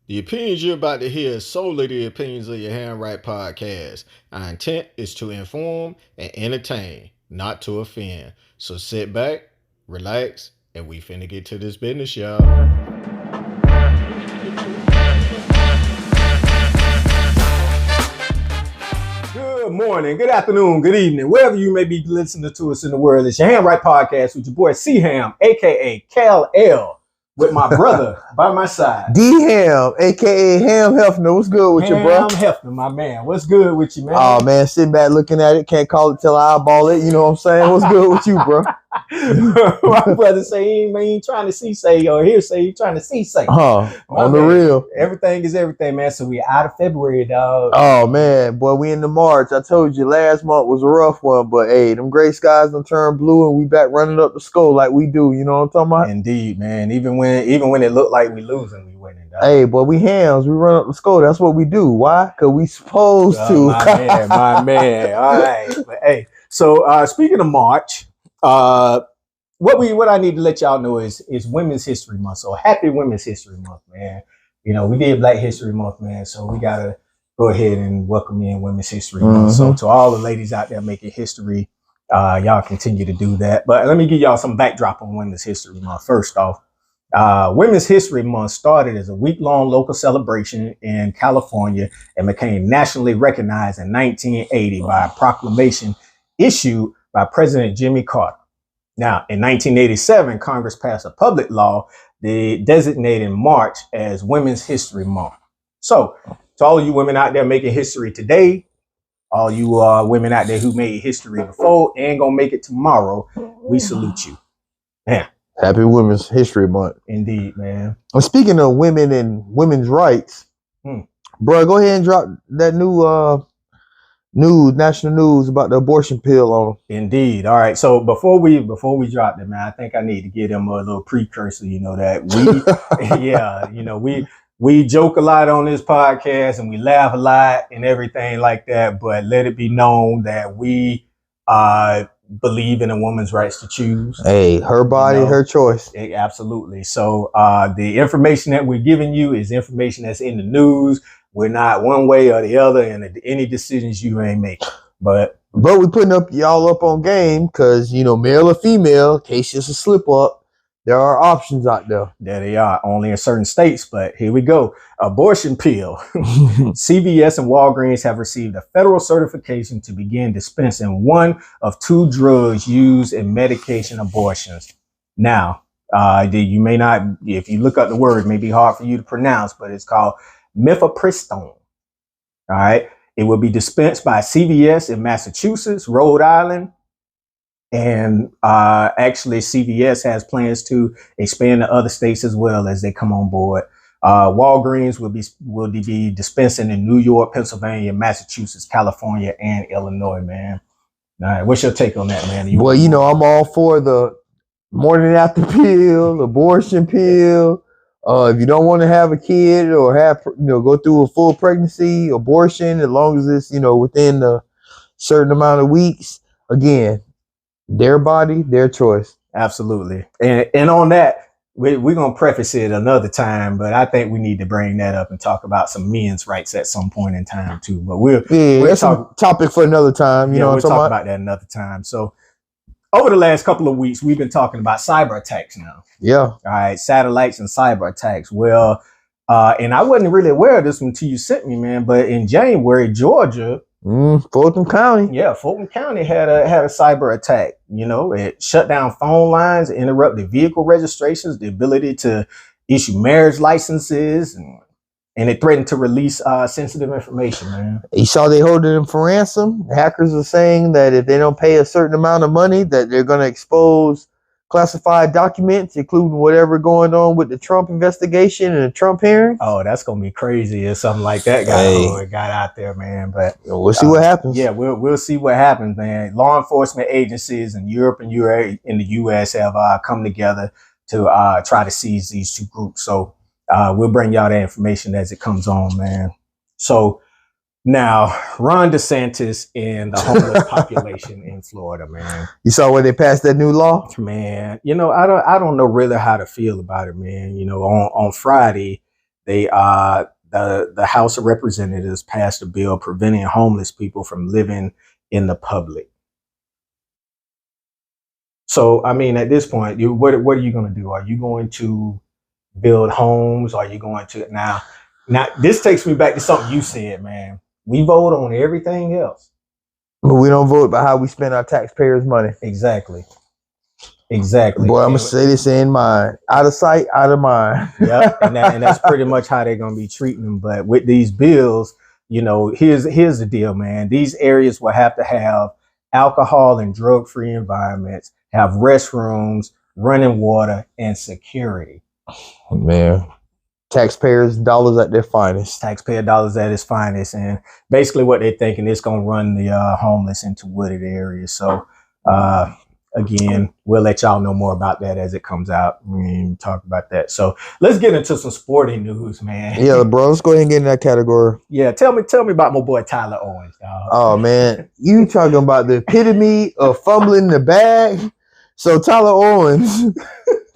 The opinions you're about to hear is solely the opinions of your Handwrite podcast. Our intent is to inform and entertain, not to offend. So sit back, relax, and we finna get to this business, y'all. Good morning, good afternoon, good evening, wherever you may be listening to us in the world. It's your Handwrite podcast with your boy C-Ham, aka Cal L, with my brother by my side. D-Ham, aka Ham Hefner. What's good with you, bro? Ham Hefner, my man. What's good with you, man? Oh, man, sitting back looking at it. Can't call it till I eyeball it. You know what I'm saying? What's good with you, bro? My brother say he ain't trying to see-say, or he'll say he's trying to see-say. On the real. Everything is everything, man. So we out of February, dog. Oh, man. Boy, we in the March. I told you last month was a rough one, but hey, them gray skies done turned blue and we back running up the score like we do. You know what I'm talking about? Indeed, man. Even when it looked like we losing, we winning, dog. Hey, boy, we hams. We run up the score. That's what we do. Why? Because we supposed to. My man. All right. But hey, so speaking of March, what I need to let y'all know is Women's History Month. So happy Women's History Month, man. You know, we did Black History Month, man. So we gotta go ahead and welcome in Women's History Month. So to all the ladies out there making history, y'all continue to do that. But let me give y'all some backdrop on Women's History Month. First off, Women's History Month started as a week-long local celebration in California and became nationally recognized in 1980 by a proclamation issued by President Jimmy Carter. Now, in 1987, Congress passed a public law designating March as Women's History Month. So, to all of you women out there making history today, all you women out there who made history before and gonna make it tomorrow, we salute you. Yeah. Happy Women's History Month. Indeed, man. And speaking of women and women's rights, bro, go ahead and drop that new national news about the abortion pill on them. Indeed. All right. So before we drop it, man, I think I need to give them a little precursor. You know that we, yeah, you know we joke a lot on this podcast and we laugh a lot and everything like that. But let it be known that we believe in a woman's rights to choose. Hey, her body, her choice. Absolutely. So the information that we're giving you is information that's in the news. We're not one way or the other in any decisions you ain't making. But we putting y'all up on game because, you know, male or female, in case it's a slip up, there are options out there. There they are, only in certain states. But here we go. Abortion pill. CVS and Walgreens have received a federal certification to begin dispensing one of two drugs used in medication abortions. Now, you may not, if you look up the word, it may be hard for you to pronounce, but it's called mifepristone. All right. It will be dispensed by CVS in Massachusetts, Rhode Island, and actually CVS has plans to expand to other states as well as they come on board. Walgreens will be dispensing in New York, Pennsylvania, Massachusetts, California, and Illinois, man. All right. What's your take on that, man? Well, you know, I'm all for the morning after pill, abortion pill. If you don't want to have a kid or go through a full pregnancy, abortion, as long as it's, within a certain amount of weeks, again, their body, their choice. Absolutely. And on that, we're going to preface it another time, but I think we need to bring that up and talk about some men's rights at some point in time too. But we'll that's a topic for another time. We'll talk about that another time. So over the last couple of weeks, we've been talking about cyber attacks now. Yeah. All right. Satellites and cyber attacks. Well, and I wasn't really aware of this until you sent me, man. But in January, Georgia. Fulton County. Yeah. Fulton County had a cyber attack. You know, it shut down phone lines, interrupted vehicle registrations, the ability to issue marriage licenses, and it threatened to release sensitive information, man. You saw they holding them for ransom. Hackers are saying that if they don't pay a certain amount of money, that they're going to expose classified documents, including whatever going on with the Trump investigation and the Trump hearing. Oh, that's going to be crazy if something like that got out there, man. But we'll see what happens. Yeah, we'll see what happens, man. Law enforcement agencies in Europe and in the U.S. have come together to try to seize these two groups. So we'll bring y'all that information as it comes on, man. So now, Ron DeSantis and the homeless population in Florida, man. You saw when they passed that new law? Man, I don't know really how to feel about it, man. On Friday, the House of Representatives passed a bill preventing homeless people from living in the public. So, I mean, at this point, what are you going to do? Are you going to build homes? Are you going to now? This takes me back to something you said, man. We vote on everything else, but we don't vote about how we spend our taxpayers' money. Exactly. Boy, I'm gonna say this in mind: out of sight, out of mind. Yeah, and that's pretty much how they're gonna be treating them. But with these bills, here's the deal, man. These areas will have to have alcohol and drug-free environments, have restrooms, running water, and security. Man, taxpayers' dollars at their finest. Taxpayer dollars at its finest, and basically what they're thinking is gonna run the homeless into wooded areas. So, again, we'll let y'all know more about that as it comes out. We talk about that. So let's get into some sporting news, man. Yeah, bro. Let's go ahead and get in that category. Yeah, tell me about my boy Tyler Owens, dog. Oh man, you talking about the epitome of fumbling the bag? So Tyler Owens,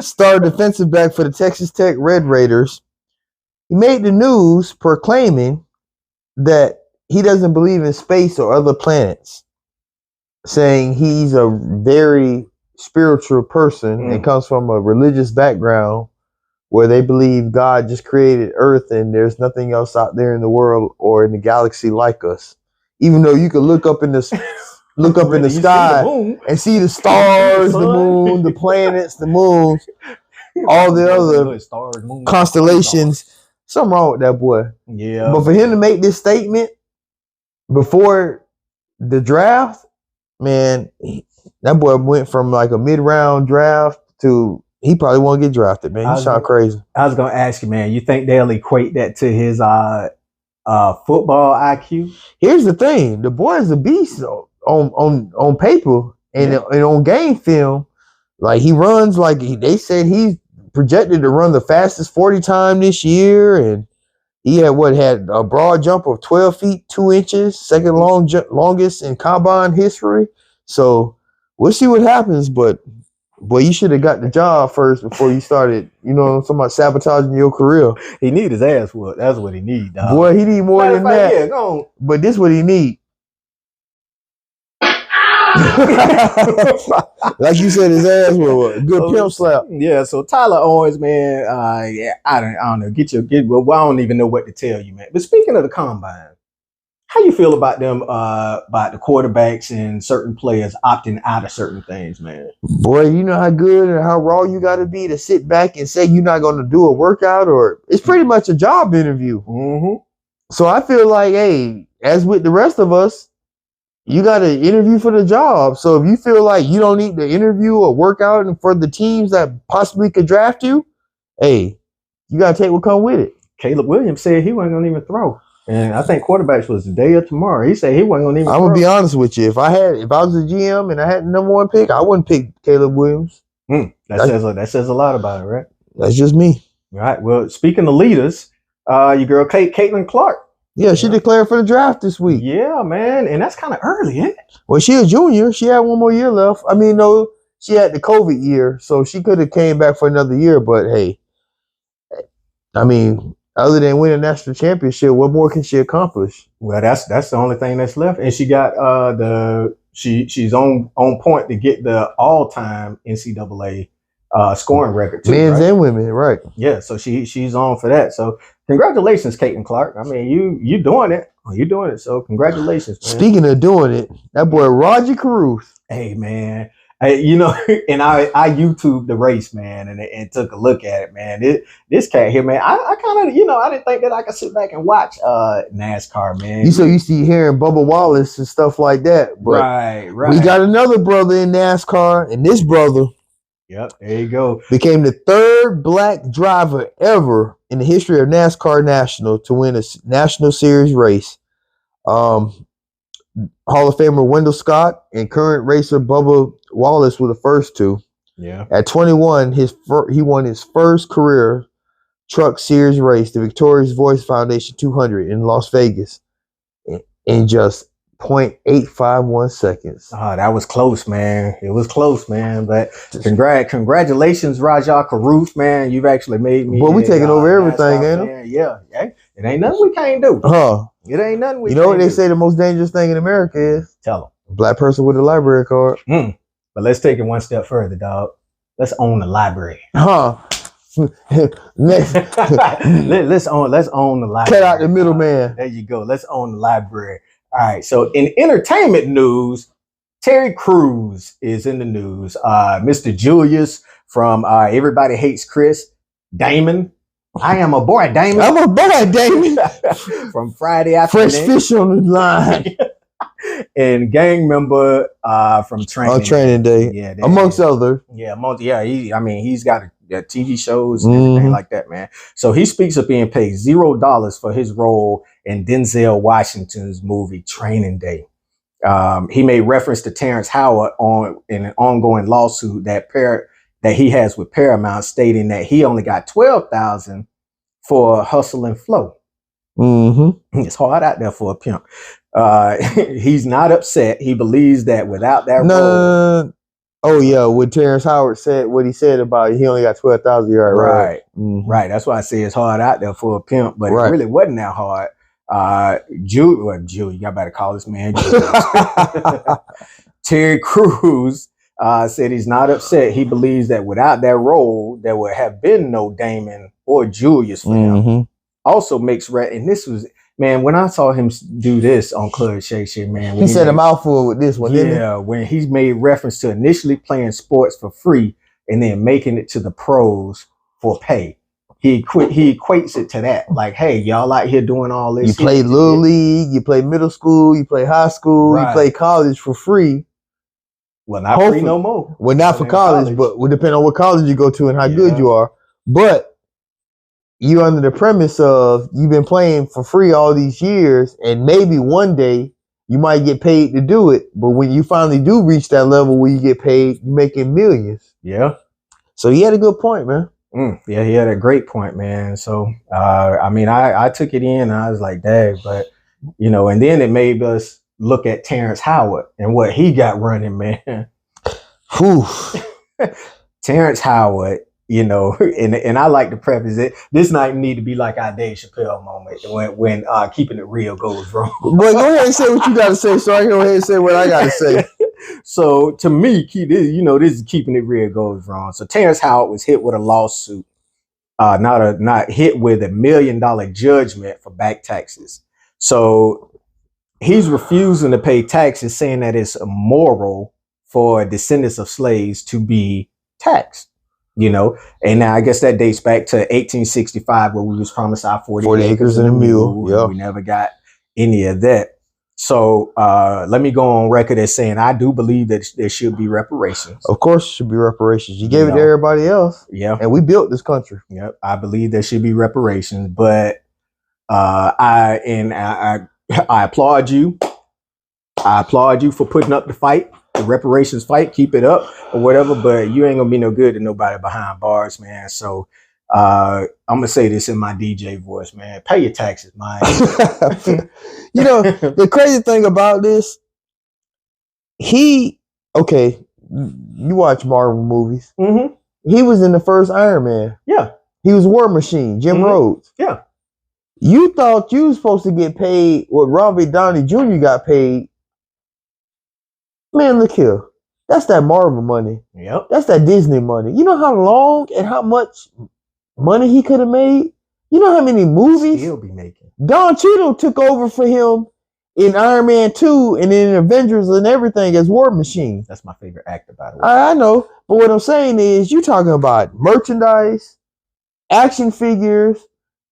star defensive back for the Texas Tech Red Raiders, he made the news proclaiming that he doesn't believe in space or other planets, saying he's a very spiritual person and comes from a religious background where they believe God just created Earth and there's nothing else out there in the world or in the galaxy like us. Even though you could look up in the sky and see the stars, the moon, the planets, the moons, all the other stars, moon, constellations. Something wrong with that boy. Yeah. But for him to make this statement before the draft, man, that boy went from like a mid-round draft to he probably won't get drafted, man. You sound crazy. I was gonna ask you, man, you think they'll equate that to his football IQ? Here's the thing: the boy is a beast on paper and on game film. Like he runs like they said he's projected to run the fastest 40 time this year, and he had a broad jump of 12 feet 2 inches, second longest in combine history. So we'll see what happens, but boy, you should have got the job first before you started, somebody sabotaging your career. He need his ass whooped. That's what he need, dog. Boy, he need more than that. Yeah, go on. But this what he need. Like you said, his ass was a good pimp slap. Yeah, so Tyler Owens, man, I don't know. Well, I don't even know what to tell you, man. But speaking of the combine, how you feel about them, about the quarterbacks and certain players opting out of certain things, man? Boy, you know how good and how raw you got to be to sit back and say you're not going to do a workout, or it's pretty much a job interview. Mm-hmm. So I feel like, hey, as with the rest of us, you got to interview for the job. So if you feel like you don't need to interview or work out and for the teams that possibly could draft you, hey, you got to take what come with it. Caleb Williams said he wasn't going to even throw. And I think quarterbacks was the day of tomorrow. He said he wasn't going to even I'm going to be honest with you. If I was a GM and I had the number one pick, I wouldn't pick Caleb Williams. That says a lot about it, right? That's just me. All right. Well, speaking of leaders, your girl Caitlin Clark. Yeah, she declared for the draft this week. Yeah, man. And that's kind of early, isn't it? Well, she a junior. She had one more year left. I mean, no, she had the COVID year, so she could have came back for another year. But, hey, I mean, other than winning a national championship, what more can she accomplish? Well, that's the only thing that's left. And she got she's on point to get the all-time NCAA scoring record too, men's and women, right? Yeah, so she's on for that. So congratulations, Caitlin Clark. I mean, you doing it. You're doing it. So congratulations, man. Speaking of doing it, that boy Roger Caruth. Hey, man. And I YouTubed the race, man, and took a look at it, man. This cat here, man, I kind of, I didn't think that I could sit back and watch NASCAR, man. You see hearing Bubba Wallace and stuff like that. But right. We got another brother in NASCAR, and this brother, yep, there you go, became the third black driver ever in the history of NASCAR National to win a National Series race. Hall of Famer Wendell Scott and current racer Bubba Wallace were the first two. Yeah. At 21, he won his first career truck series race, the Victoria's Voice Foundation 200 in Las Vegas, in just 0.851 seconds. Oh, that was close, man. It was close, man. But congratulations, Rajah Caruth, man. You've actually made me. But we taking over everything, NASCAR ain't fan. Yeah. It ain't nothing we can't do. Huh. It ain't nothing we You know what can't they do. say the most dangerous thing in America is? Tell them. A black person with a library card. But let's take it one step further, dog. Let's own the library. Huh. Next. let's own the library. Cut out the middleman. There you go. Let's own the library. All right. So in entertainment news, Terry Crews is in the news. Mr. Julius from Everybody Hates Chris. Damon. I am a boy, Damon. I'm a boy, Damon. From Friday Afternoon. Fresh fish on the line. And gang member from Training. On Training Day. Yeah. Amongst others. Yeah, he's got TV shows and everything like that, man. So he speaks of being paid $0 for his role in Denzel Washington's movie Training Day. He made reference to Terrence Howard in an ongoing lawsuit that he has with Paramount, stating that he only got $12,000 for Hustle and Flow. Mm-hmm. It's hard out there for a pimp. He's not upset. He believes that without that role. No. Oh yeah, what Terrence Howard said, what he said about he only got 12,000 yards. Right. Mm-hmm. Right. That's why I say it's hard out there for a pimp, but it really wasn't that hard. Julie, y'all better call this man Terry Crews said he's not upset. He believes that without that role, there would have been no Damon or Julius for him. Also makes and this was, man, when I saw him do this on Club Shay Shay, man. He said a mouthful with this one, didn't he? Yeah, when he's made reference to initially playing sports for free and then making it to the pros for pay. He equates it to that. Like, hey, y'all out here doing all this. You play Little League, you play middle school, you play high school, you play college for free. Well, not free no more. Well, not for college, but will depend on what college you go to and how good you are. But you under the premise of you've been playing for free all these years, and maybe one day you might get paid to do it. But when you finally do reach that level where you get paid, you're making millions. Yeah. So he had a good point, man. Yeah, he had a great point, man. So, I took it in and I was like, dang, but, and then it made us look at Terrence Howard and what he got running, man. Whew. Terrence Howard, and I like to preface it. This night need to be like our Dave Chappelle moment when keeping it real goes wrong. But go ahead and say what you got to say, so I can go ahead and say what I got to say. So to me, this is keeping it real goes wrong. So Terrence Howard was hit with a lawsuit, not hit with $1 million judgment for back taxes. So he's refusing to pay taxes, saying that it's immoral for descendants of slaves to be taxed. And now I guess that dates back to 1865, where we was promised our 40 acres and a mule. Yeah. We never got any of that. So let me go on record as saying I do believe that there should be reparations. Of course, there should be reparations. You gave it to everybody else. Yeah. And we built this country. Yep. I believe there should be reparations, but I applaud you. I applaud you for putting up the fight, the reparations fight. Keep it up or whatever, but you ain't gonna be no good to nobody behind bars, man. So I'm gonna say this in my DJ voice, man. Pay your taxes, man. The crazy thing about this, you watch Marvel movies. Mm-hmm. He was in the first Iron Man. Yeah. He was War Machine, Jim Rhodes. Yeah. You thought you was supposed to get paid what Robert Downey Jr. got paid. Man, look here. That's that Marvel money. Yep. That's that Disney money. You know how long and how much money he could have made? You know how many movies he'll be making? Don Cheadle took over for him in Iron Man 2 and in Avengers and everything as War Machine. That's my favorite actor, by the way. I know. But what I'm saying is you're talking about merchandise, action figures,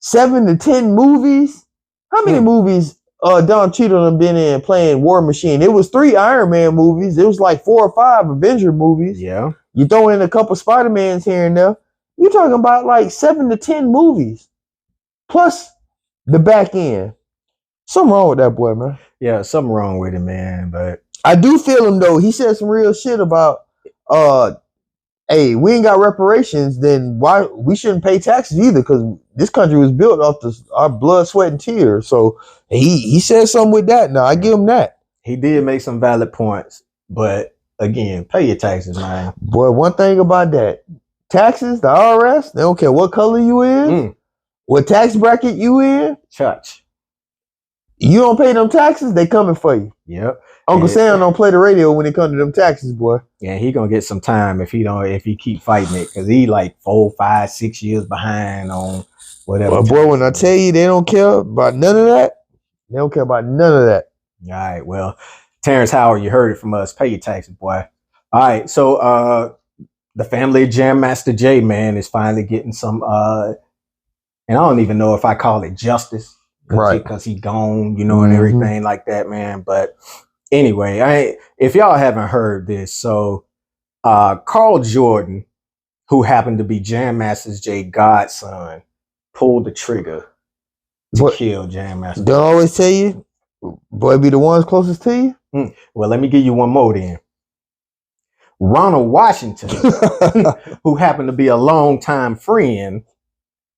7 to 10 movies. How many movies Don Cheadle have been in playing War Machine? It was 3 Iron Man movies. It was like 4 or 5 Avenger movies. Yeah. You throw in a couple Spider-Mans here and there. You're talking about like 7 to 10 movies. Plus the back end. Something wrong with that boy, man. Yeah, something wrong with him, man. But I do feel him though. He said some real shit about hey, we ain't got reparations, then why we shouldn't pay taxes either, because this country was built off our blood, sweat, and tears. So he said something with that. Now I give him that. He did make some valid points, but again, pay your taxes, man. Boy, one thing about that, taxes, the IRS, they don't care what color you in, what tax bracket you in. Church. You don't pay them taxes, they coming for you. Yep. Uncle Sam don't play the radio when it comes to them taxes, boy. Yeah, he gonna get some time if he keep fighting it, because he like 4, 5, 6 years behind on whatever. Well, boy, when I tell you they don't care about none of that, they don't care about none of that. All right, well, Terrence Howard, you heard it from us. Pay your taxes, boy. All right, so the family of Jam Master Jay, man, is finally getting some and I don't even know if I call it justice, right? Because he gone, you know, and everything like that, man. But anyway, if y'all haven't heard this, so Carl Jordan, who happened to be Jam Master Jay godson, pulled the trigger to kill Jam Master. Don't always tell you, boy, be the ones closest to you. Well, let me give you one more then. Ronald Washington, who happened to be a longtime friend,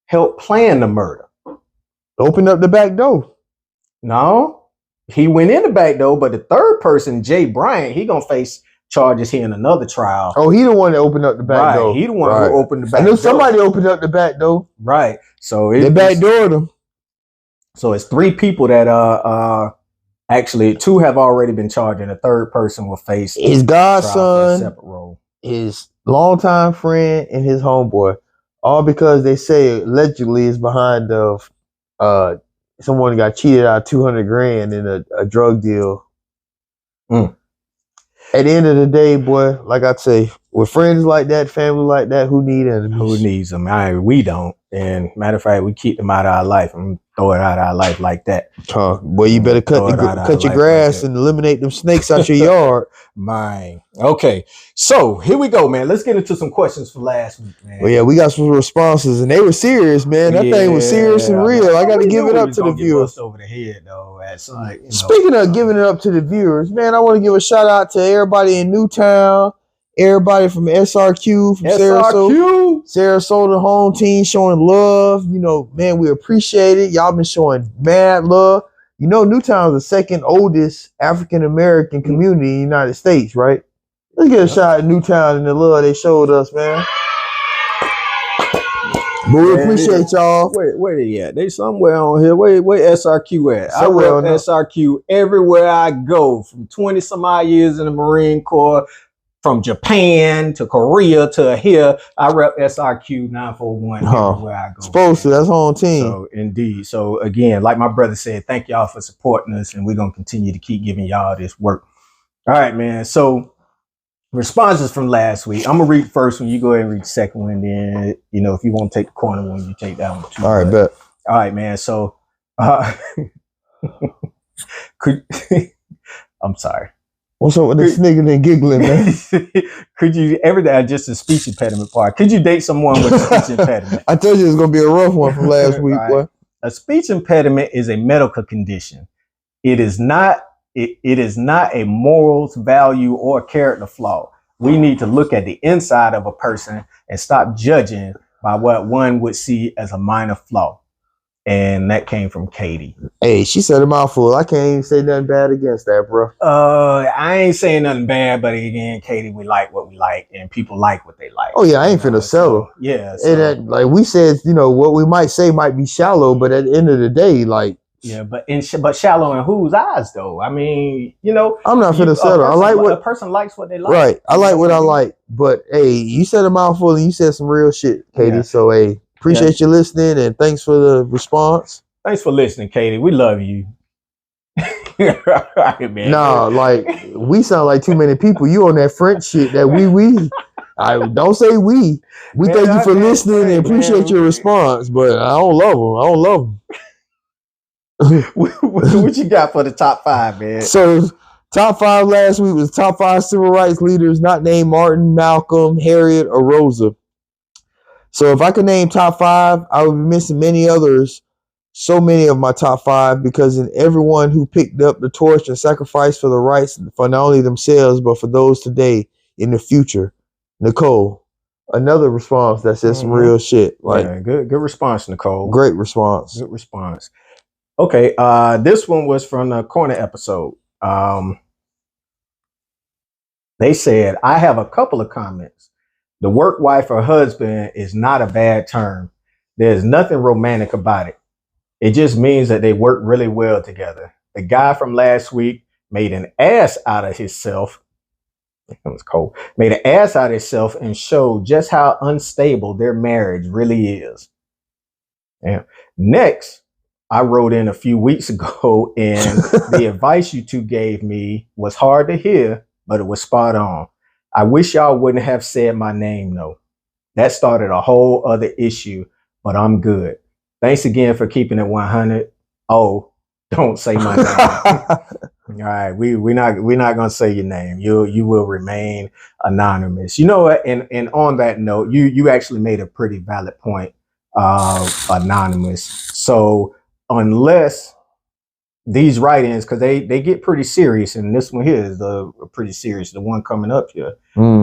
helped plan the murder. Open up the back door. No, he went in the back door, but the third person, Jay Bryant, he gonna face charges here in another trial. Oh, he the one that opened up the back door. He the one who opened the back door. I knew somebody opened up the back door. Right. So they backdoored him. So it's 3 people that actually 2 have already been charged, and the third person will face his godson, separate role, his longtime friend, and his homeboy. All because they say allegedly is behind of someone got cheated out of $200,000 in a drug deal. At the end of the day, boy, like I say, with friends like that, family like that, who need enemies? Who needs them? We don't. And matter of fact, we keep them out of our life and throw it out of our life like that. Boy, you better cut your grass and eliminate them snakes out your yard. Mine. Okay, so here we go, man. Let's get into some questions for last week, man. Well, yeah, we got some responses, and they were serious, man. That thing was serious and real. I got to give it up to the viewers. Over the head, though. Speaking of giving it up to the viewers, man, I want to give a shout out to everybody in Newtown, everybody from SRQ, from Sarasota home team showing love. You know, man, we appreciate it. Y'all been showing mad love. You know, Newtown is the second oldest African-American community in the United States, right? Let's get a shot at Newtown and the love they showed us, man. But we appreciate y'all. Where they at? They somewhere on here. Where SRQ at? Somewhere I rep SRQ everywhere I go, from 20 some odd years in the Marine Corps, from Japan to Korea to here. I rep SRQ 941 everywhere I go. Supposed to, that's home team. So indeed. So again, like my brother said, thank y'all for supporting us, and we're gonna continue to keep giving y'all this work. All right, man. So responses from last week. I'm gonna read the first one. You go ahead and read the second one. Then, you know, if you want to take the corner one, you take that one too. All right, bet. All right, man. So I'm sorry. What's up with this nigga and giggling, man? Could you just a speech impediment part? Could you date someone with a speech impediment? I told you it was gonna be a rough one from last week, boy. A speech impediment is a medical condition. It is not a morals, value, or character flaw. We need to look at the inside of a person and stop judging by what one would see as a minor flaw. And that came from Katie. Hey, she said a mouthful. I can't even say nothing bad against that, bro. I ain't saying nothing bad, but again, Katie, we like what we like, and people like what they like. Oh yeah, I ain't finna settle. Yeah, and like we said, you know, what we might say might be shallow, but at the end of the day, like, yeah, but shallow in whose eyes though? I mean, you know, I'm not finna settle. I like what a person likes what they like. Right, I like what I like, but hey, you said a mouthful and you said some real shit, Katie. Yeah. So hey. Appreciate you listening, and thanks for the response. Thanks for listening, Katie. We love you. Right, man. Nah, like we sound like too many people. You on that French shit that we. I don't say we. We man, thank you for listening and appreciate your response, but I don't love them. What you got for the top 5, man? So top 5 last week was top 5 civil rights leaders not named Martin, Malcolm, Harriet, or Rosa. So if I could name top 5, I would be missing many others. So many of my top 5, because in everyone who picked up the torch and sacrificed for the rights for not only themselves, but for those today in the future. Nicole, another response that says some real shit. Like, yeah, good response, Nicole. Great response. Good response. Okay, this one was from the corner episode. They said, I have a couple of comments. The work wife or husband is not a bad term. There's nothing romantic about it. It just means that they work really well together. The guy from last week made an ass out of himself. It was cold. Made an ass out of himself and showed just how unstable their marriage really is. Yeah. Next, I wrote in a few weeks ago, and the advice you two gave me was hard to hear, but it was spot on. I wish y'all wouldn't have said my name, though. That started a whole other issue, but I'm good. Thanks again for keeping it 100. Oh, don't say my name. All right, we're not gonna say your name. You will remain anonymous. You know what? And on that note, you actually made a pretty valid point. Anonymous. So unless these write-ins, because they get pretty serious, and this one here is pretty serious. The one coming up here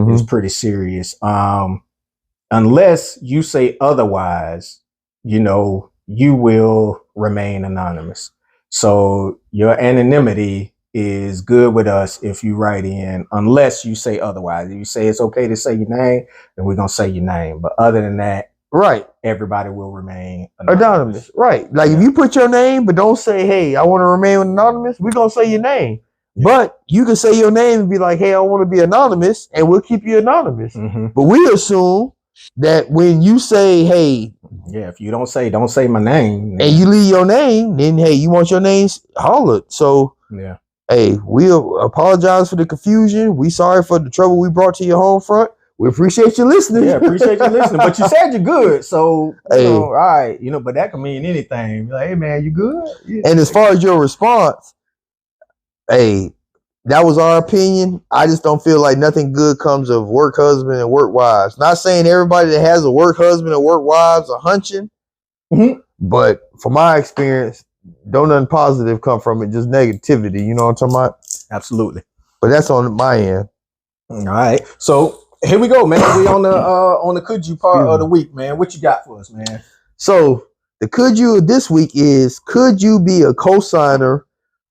is pretty serious. Unless you say otherwise, you will remain anonymous. So your anonymity is good with us if you write in, unless you say otherwise. If you say it's okay to say your name, then we're gonna say your name. But other than that, right, everybody will remain anonymous. Right. Like if you put your name, but don't say, hey, I want to remain anonymous, we're gonna say your name. Yeah. But you can say your name and be like, hey, I want to be anonymous, and we'll keep you anonymous. But we assume that when you say, hey, yeah, if you don't say my name, and you leave your name, then hey, you want your name hollered. So yeah, hey, we apologize for the confusion. We sorry for the trouble we brought to your home front. We appreciate you listening. Yeah, appreciate you listening. But you said you're good, so all right, but that can mean anything. You're like, hey man, you good? Yeah. And as far as your response, hey, that was our opinion. I just don't feel like nothing good comes of work husband and work wives. Not saying everybody that has a work husband and work wives are hunching, but from my experience, don't nothing positive come from it, just negativity. You know what I'm talking about? Absolutely. But that's on my end. All right. So here we go, man. We on the could you part of the week, man. What you got for us, man? So the could you this week is, could you be a co-signer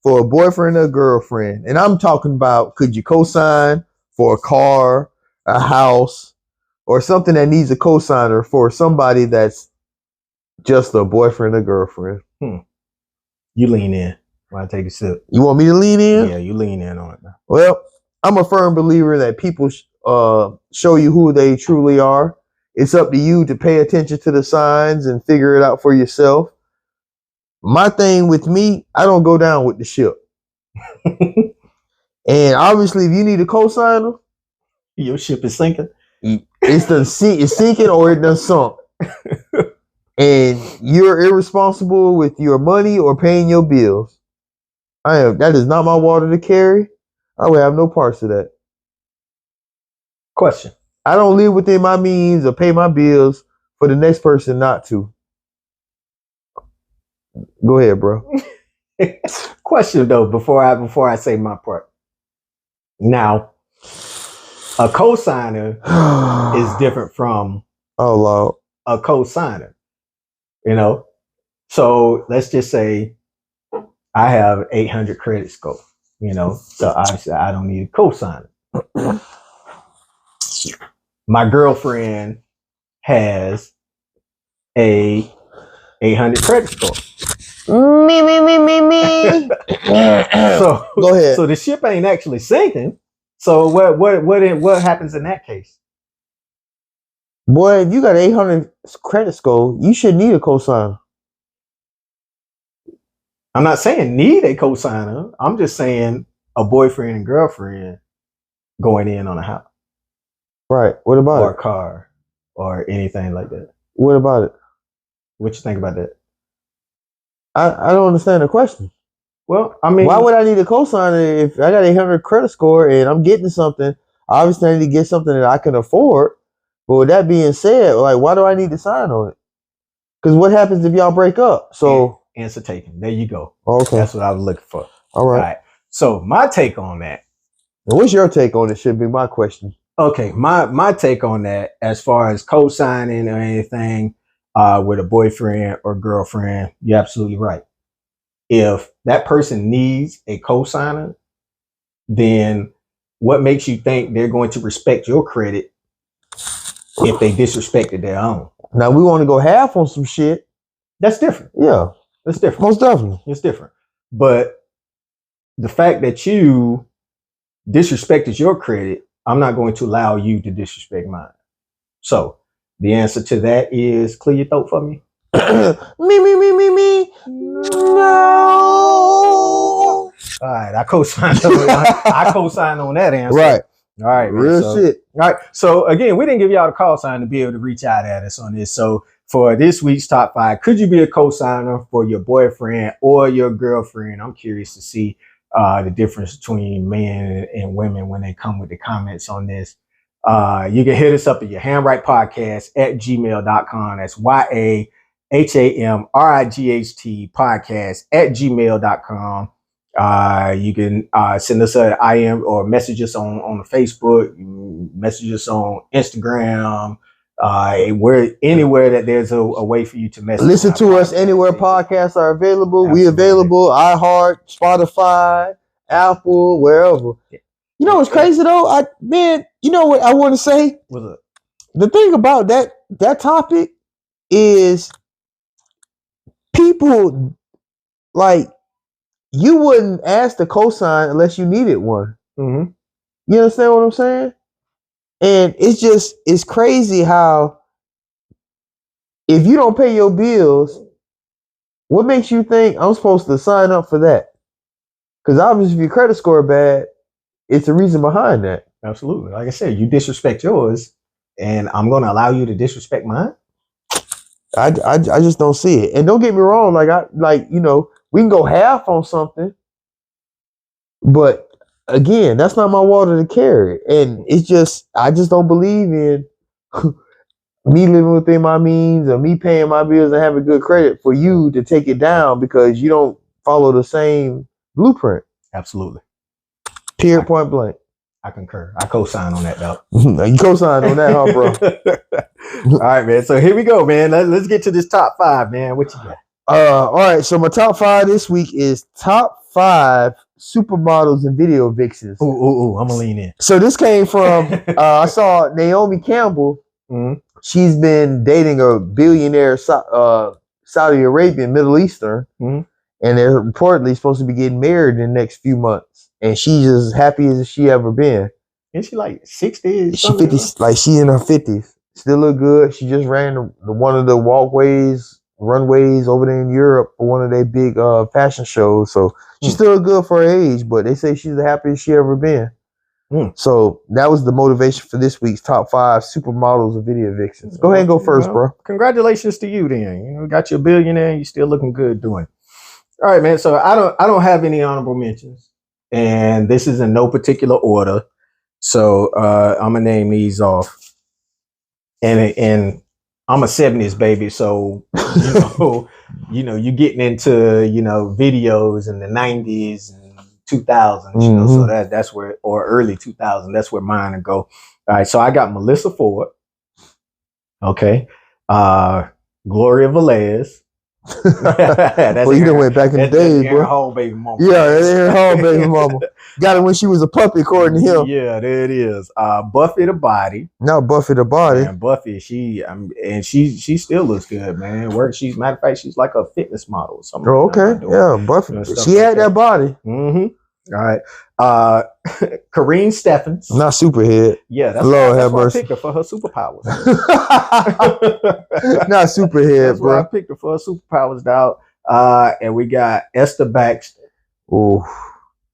for a boyfriend or girlfriend? And I'm talking about, could you co-sign for a car, a house, or something that needs a co-signer for somebody that's just a boyfriend or girlfriend? You lean in while I take a sip. You want me to lean in? Yeah, you lean in on it now. Well, I'm a firm believer that people show you who they truly are. It's up to you to pay attention to the signs and figure it out for yourself. My thing with me, I don't go down with the ship. And obviously, if you need a co-signer, your ship is sinking. It's sinking or it done sunk. And you're irresponsible with your money or paying your bills. That is not my water to carry. I would have no parts of that. Question. I don't live within my means or pay my bills for the next person not to. Go ahead, bro. Question though, before I say my part. Now, a co-signer is different from a co-signer. So let's just say I have 800 credit score. So obviously I don't need a co-signer. My girlfriend has a 800 credit score. Me. So go ahead. So the ship ain't actually sinking. So what happens in that case? Boy, if you got 800 credit score, you should need a cosigner. I'm not saying need a cosigner. I'm just saying a boyfriend and girlfriend going in on a house. Right. What about or a car or anything like that? What about it? What you think about that? I don't understand the question. Well, I mean, why would I need a cosigner if I got 800 credit score and I'm getting something? Obviously, I need to get something that I can afford. But with that being said, like, why do I need to sign on it? Because what happens if y'all break up? So answer taken. There you go. Okay, that's what I was looking for. All right. So my take on that. And what's your take on it? Should be my question. Okay, my take on that, as far as co-signing or anything with a boyfriend or girlfriend, you're absolutely right. If that person needs a co-signer, then what makes you think they're going to respect your credit if they disrespected their own? Now we want to go half on some shit. That's different. Yeah, That's different. most definitely. It's different. But the fact that you disrespected your credit, I'm not going to allow you to disrespect mine. So the answer to that is clear your throat for me. Me. No. All right, I co-sign. I co-sign on that answer. Right. All right, man. Real So- shit. All right. So again, we didn't give y'all the call sign to be able to reach out at us on this. So for this week's top 5, could you be a co-signer for your boyfriend or your girlfriend? I'm curious to see the difference between men and women when they come with the comments on this. You can hit us up at your handwrite podcast at gmail.com. That's YAHAMRIGHT podcast at gmail.com. You can send us an IM or message us on Facebook, message us on Instagram, anywhere that there's a way for you to message. Listen our to us podcast. anywhere podcasts are available. We Absolutely. available. iHeart, Spotify, Apple, wherever. You know what's crazy though? You know what I want to say? What's up? The thing about that topic is people like you wouldn't ask the cosign unless you needed one. Mm-hmm. You understand what I'm saying? And it's crazy how if you don't pay your bills, what makes you think I'm supposed to sign up for that? Because obviously if your credit score bad, it's the reason behind that. Absolutely. Like I said, you disrespect yours, and I'm going to allow you to disrespect mine. I just don't see it. And don't get me wrong, we can go half on something, but again, that's not my water to carry. And I just don't believe in me living within my means or me paying my bills and having good credit for you to take it down because you don't follow the same blueprint. Absolutely. Period, point blank. I concur. I co-sign on that, though. You co-signed on that, huh, bro? All right, man. So here we go, man. Let's get to this top 5, man. What you got? All right. So my top 5 this week is top 5 supermodels and video vixens. Ooh, I'm gonna lean in. So this came from I saw Naomi Campbell. Mm-hmm. She's been dating a billionaire Saudi Arabian, Middle Eastern, Mhm. and they're reportedly supposed to be getting married in the next few months. And she's as happy as she ever been. Is she like 60? She 50, like she's in her 50s. Still look good. She just ran one of the runways over there in Europe for one of their big fashion shows. So she's still good for her age, but they say she's the happiest she ever been. So that was the motivation for this week's top 5 supermodels and video vixens. Go ahead and go first, bro. Congratulations to you, then. You got your billionaire. And you still looking good doing it. All right, man. So I don't have any honorable mentions, and this is in no particular order. So I'm gonna name these off, and I'm a 70s baby, so you getting into videos in the 90s and 2000s, so that's where, or early 2000s, that's where mine would go. All right, so I got Melissa Ford, okay, Gloria Velez. Well, you done went back in the days, bro. Hall baby mama. Yeah, that's Aaron Hall baby mama. Got it when she was a puppy, according to him. Yeah, there it is. Buffy the Body. Not Buffy the Body. Man, Buffy, she still looks good, man. Matter of fact, she's like a fitness model or something. Oh, okay. Yeah, Buffy. She had that body. Mm-hmm. All right. Kareen Steffens. Not Superhead. Yeah, that's Lord why have I mercy. picked her for her superpowers. Not Superhead, That's why I bro. picked her for her superpowers, dog. And we got Esther Baxter. Oh,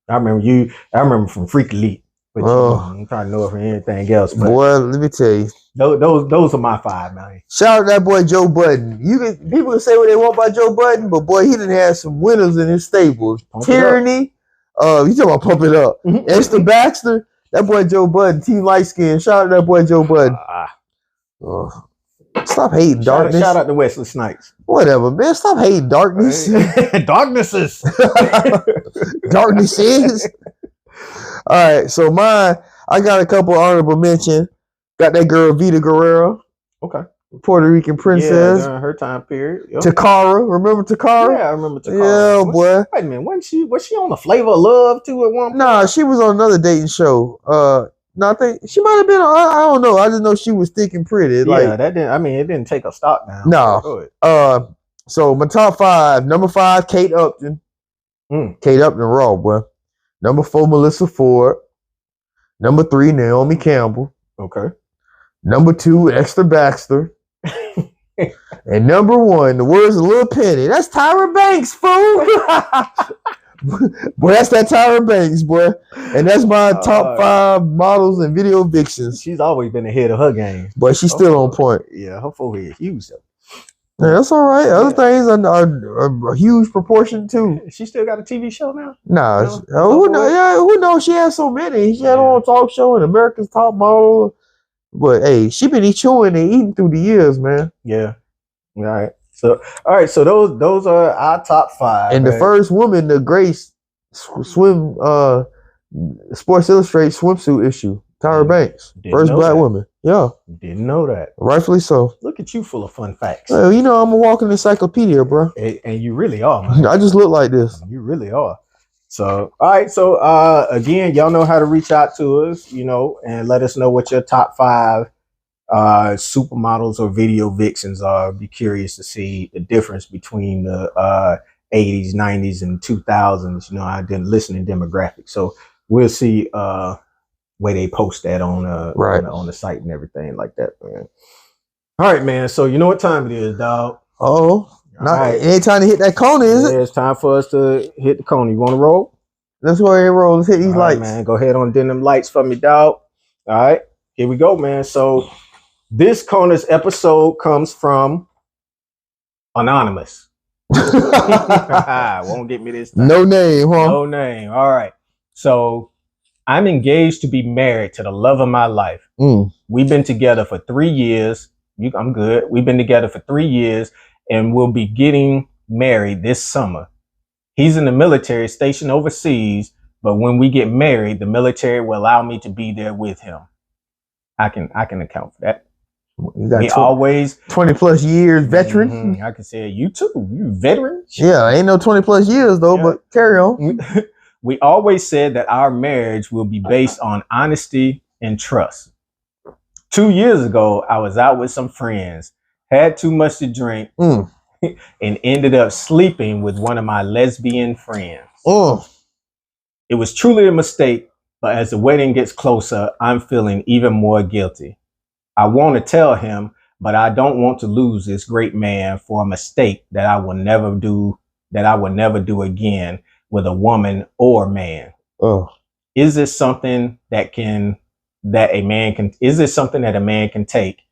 I remember from Freak Elite. But I'm trying to know her from anything else. But boy, let me tell you. those are my 5, man. Shout out to that boy Joe Budden. People can say what they want about Joe Budden, but boy, he done had some winners in his stables. Pump it Tyranny. You talking about pump it up? Mhm. Esther Baxter. That boy Joe Budden, Team Light Skin. Shout out to that boy Joe Budden. Stop hating darkness. Shout out to Wesley Snipes. Whatever, man. Stop hating darkness. Darknesses. Darkness is. All right, so mine, I got a couple honorable mention. Got that girl Vita Guerrero. Okay. Puerto Rican Yeah, princess. during her time period. Yep. Takara, remember Takara? Yeah, I remember Takara. Yeah, boy. Wait a minute, was she on the Flavor of Love too at one point? Nah, she was on another dating show. No, I think she might have been. I don't know. I just know she was thick and pretty. Yeah, that didn't. I mean, it didn't take a stock down. No. Go ahead. So my top 5. Number 5, Kate Upton. Kate Upton Raw, boy. Number 4, Melissa Ford. Number 3, Naomi Campbell. Okay. Number 2, Esther Baxter. And number 1, the words of Lil Penny. That's Tyra Banks, fool. Boy, that's that Tyra Banks, boy. And that's my top 5 models and video vixens. She's always been ahead of her game. But she's still on point. Yeah, her forehead huge though. Yeah, that's all right. Other things are a huge proportion too. She still got a TV show now? Nah, who knows? She has so many. She had her own talk show and America's Top Model. But hey, she been chewing and eating through the years, man. Yeah. All right. So those are our top 5. And the first woman to grace swim Sports Illustrated swimsuit issue, Tyra Banks. First black woman. Yeah. Didn't know that. Rightfully so. Look at you full of fun facts. Well, you know I'm a walking encyclopedia, bro. And you really are, man. I just look like this. You really are. So, all right. So, again, y'all know how to reach out to us, and let us know what your top 5 supermodels or video vixens are. Be curious to see the difference between the 80s, 90s, and 2000s. I didn't listen in demographics. So we'll see where they post that on the site and everything like that, man. All right, man. So you know what time it is, dog. It ain't time to hit that Coney, is it? It's time for us to hit the Coney. You want to roll? That's where it rolls. Let's hit these lights. Man, go ahead on dim them lights for me, dog. All right, here we go, man. So this Coney's episode comes from Anonymous. Won't get me this time. No name, huh? No name. All right. So I'm engaged to be married to the love of my life. We've been together for 3 years. I'm good. We've been together for 3 years and we'll be getting married this summer. He's in the military stationed overseas, but when we get married, the military will allow me to be there with him. I can account for that. He always 20 plus years veteran. I can say you too. You veteran. Yeah, ain't no 20 plus years though, but carry on. We always said that our marriage will be based on honesty and trust. 2 years ago, I was out with some friends, had too much to drink, and ended up sleeping with one of my lesbian friends. It was truly a mistake, but as the wedding gets closer, I'm feeling even more guilty. I want to tell him, but I don't want to lose this great man for a mistake that I will never do again with a woman or man. Is this something that a man can take,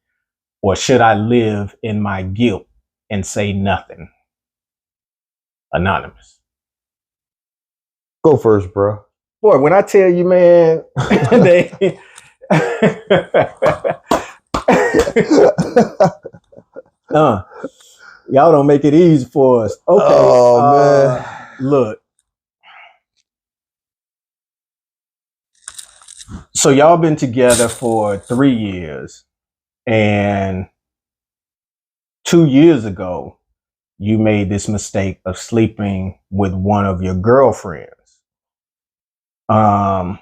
or should I live in my guilt and say nothing? Anonymous. Go first, bro. Boy, when I tell you, man, y'all don't make it easy for us. Okay. Man. Look. So y'all been together for 3 years, and 2 years ago, you made this mistake of sleeping with one of your girlfriends. I'm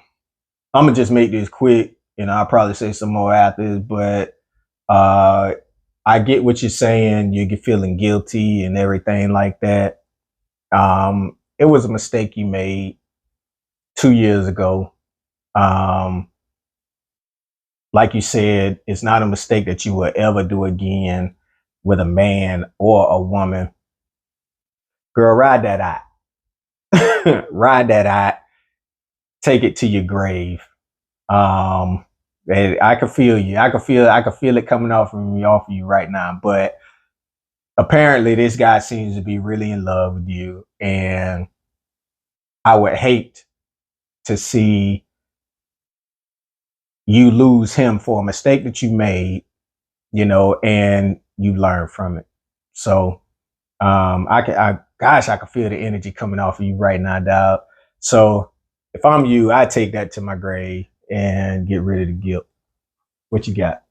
gonna just make this quick, I'll probably say some more after this, but I get what you're saying. You're feeling guilty and everything like that. It was a mistake you made 2 years ago. Like you said, it's not a mistake that you will ever do again with a man or a woman. Girl, ride that out. Ride that out. Take it to your grave. I can feel you. I can feel it coming off of you right now. But apparently this guy seems to be really in love with you. And I would hate to see you lose him for a mistake that you made, and you learn from it. So I can feel the energy coming off of you right now, dog. So if I'm you, I take that to my grave and get rid of the guilt. What you got?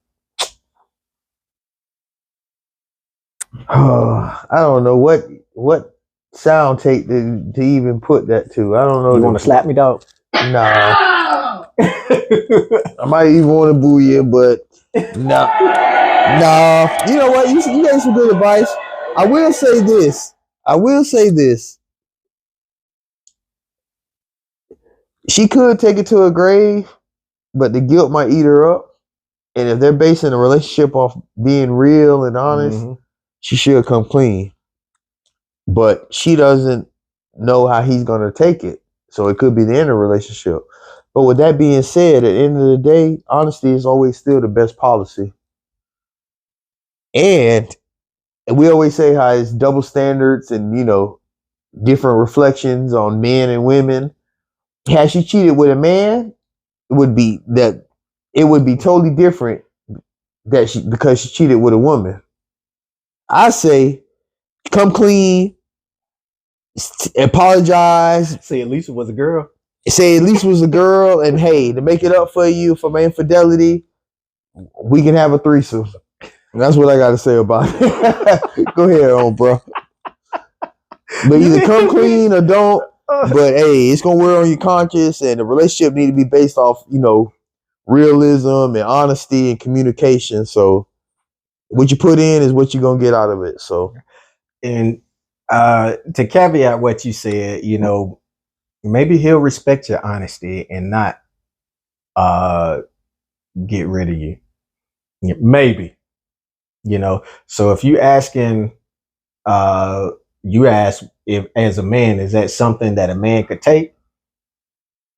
I don't know what sound take to even put that to. I don't know. You want to slap me, dog? Nah. I might even want to boo you, but no. Nah. You know what? You gave some good advice. I will say this. She could take it to her grave, but the guilt might eat her up. And if they're basing a relationship off being real and honest, she should come clean. But she doesn't know how he's going to take it. So it could be the end of the relationship. But with that being said, at the end of the day, honesty is always still the best policy. And we always say how it's double standards and, different reflections on men and women. Had she cheated with a man, it would be totally different because she cheated with a woman. I say, come clean, apologize. Say at least it was a girl. Say at least it was a girl, and hey, to make it up for you for my infidelity, we can have a threesome. And that's what I got to say about it. Go ahead, on bro. But either come clean or don't. But hey, it's gonna wear on your conscience, and the relationship need to be based off, realism and honesty and communication. So what you put in is what you're gonna get out of it. So, and to caveat what you said, maybe he'll respect your honesty and not get rid of you. Maybe, So if you asking, you ask if as a man, is that something that a man could take?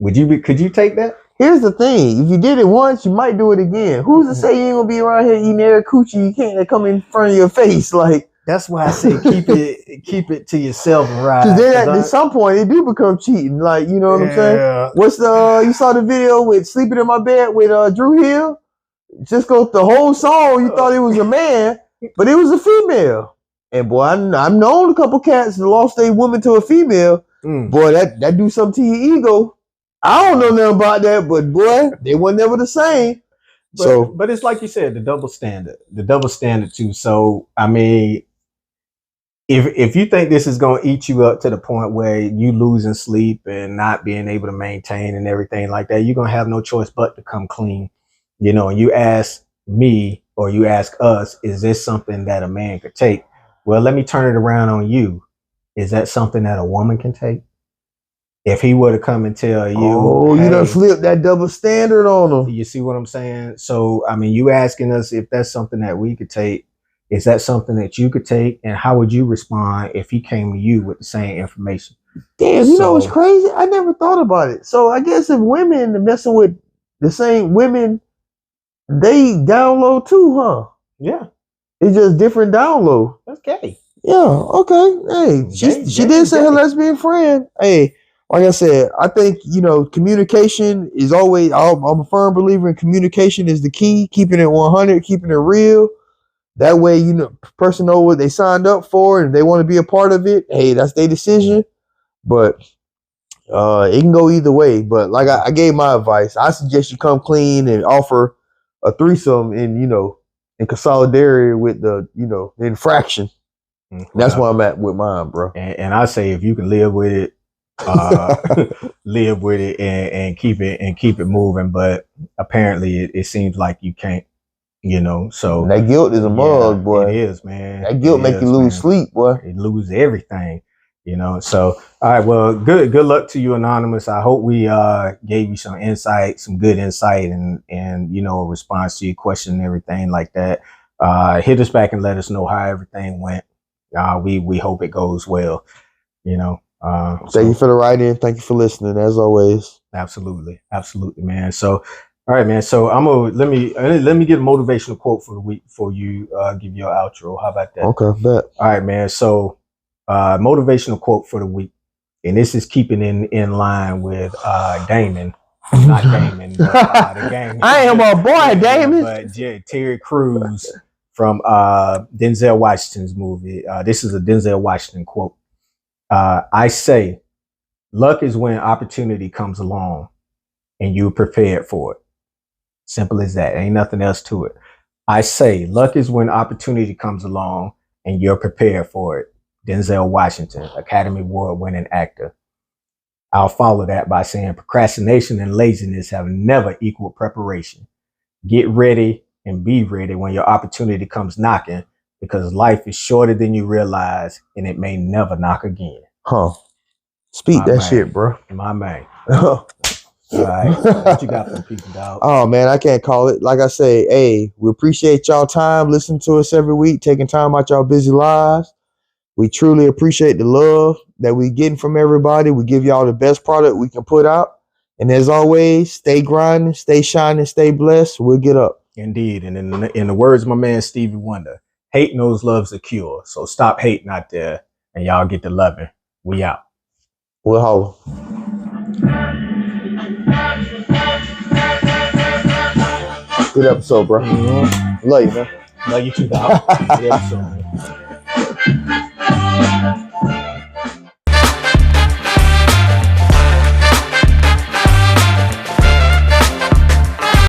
Could you take that? Here's the thing: if you did it once, you might do it again. Who's to say you ain't gonna be around here eating every coochie you can't come in front of your face? Like, that's why I say keep it to yourself, right? Because then at some point it do become cheating. Like, you know what I'm saying? What's you saw the video with "Sleeping in My Bed" with Drew Hill? Just go the whole song. You thought it was a man, but it was a female. And boy, I've known a couple cats that lost a woman to a female. Boy, that do something to your ego. I don't know nothing about that, but boy, they were never the same. But it's like you said, the double standard too. So I mean, if you think this is going to eat you up to the point where you losing sleep and not being able to maintain and everything like that, you're going to have no choice but to come clean. And you ask me or you ask us, is this something that a man could take? Well, let me turn it around on you. Is that something that a woman can take? If he were to come and tell you, you done flip that double standard on him. You see what I'm saying? So, I mean, you asking us if that's something that we could take. Is that something that you could take? And how would you respond if he came to you with the same information? Damn, you know what's crazy? I never thought about it. So I guess if women are messing with the same women, they download too, huh? Yeah. It's just different download. That's gay. Yeah, okay. Hey, she did say her lesbian friend. Hey, like I said, I think, communication is always, I'm a firm believer in communication is the key, keeping it 100, keeping it real. That way, person know what they signed up for, and if they want to be a part of it, hey, that's their decision. But it can go either way. But like I gave my advice, I suggest you come clean and offer a threesome in solidarity with the infraction. That's where I'm at with mine, bro. And I say if you can live with it, live with it and keep it moving. But apparently, it seems like you can't. So that guilt is a mug, boy. It is, man. That guilt make you lose sleep, boy. You lose everything, So, all right, well, good luck to you, Anonymous. I hope we gave you some insight, some good insight, and a response to your question and everything like that. Hit us back and let us know how everything went. We hope it goes well. Thank you for the write-in. Thank you for listening, as always. Absolutely, man. So. All right, man. So let me get a motivational quote for the week before you give your outro. How about that? Okay, bet. All right, man. So motivational quote for the week, and this is keeping in line with Damon, not Damon, but the game. I am a boy, Damon. But Terry Crews from Denzel Washington's movie. This is a Denzel Washington quote. I say, luck is when opportunity comes along, and you're prepared for it. Simple as that. Ain't nothing else to it. I say luck is when opportunity comes along and you're prepared for it. Denzel Washington, Academy Award winning actor. I'll follow that by saying procrastination and laziness have never equaled preparation. Get ready and be ready when your opportunity comes knocking, because life is shorter than you realize and it may never knock again. Speak My that man. shit, bro. My man. All right. What you got for the people, dog? Oh man, I can't call it. Like I say, hey, we appreciate y'all time listening to us every week, taking time out y'all busy lives. We truly appreciate the love that we getting from everybody. We give y'all the best product we can put out. And as always, stay grinding, stay shining, stay blessed. We'll get up. Indeed. And in the words of my man Stevie Wonder, hate knows love's a cure. So stop hating out there and y'all get to loving. We out. We'll holler. Good episode, bro. Love you, man. Love you too, dog. Good episode, man.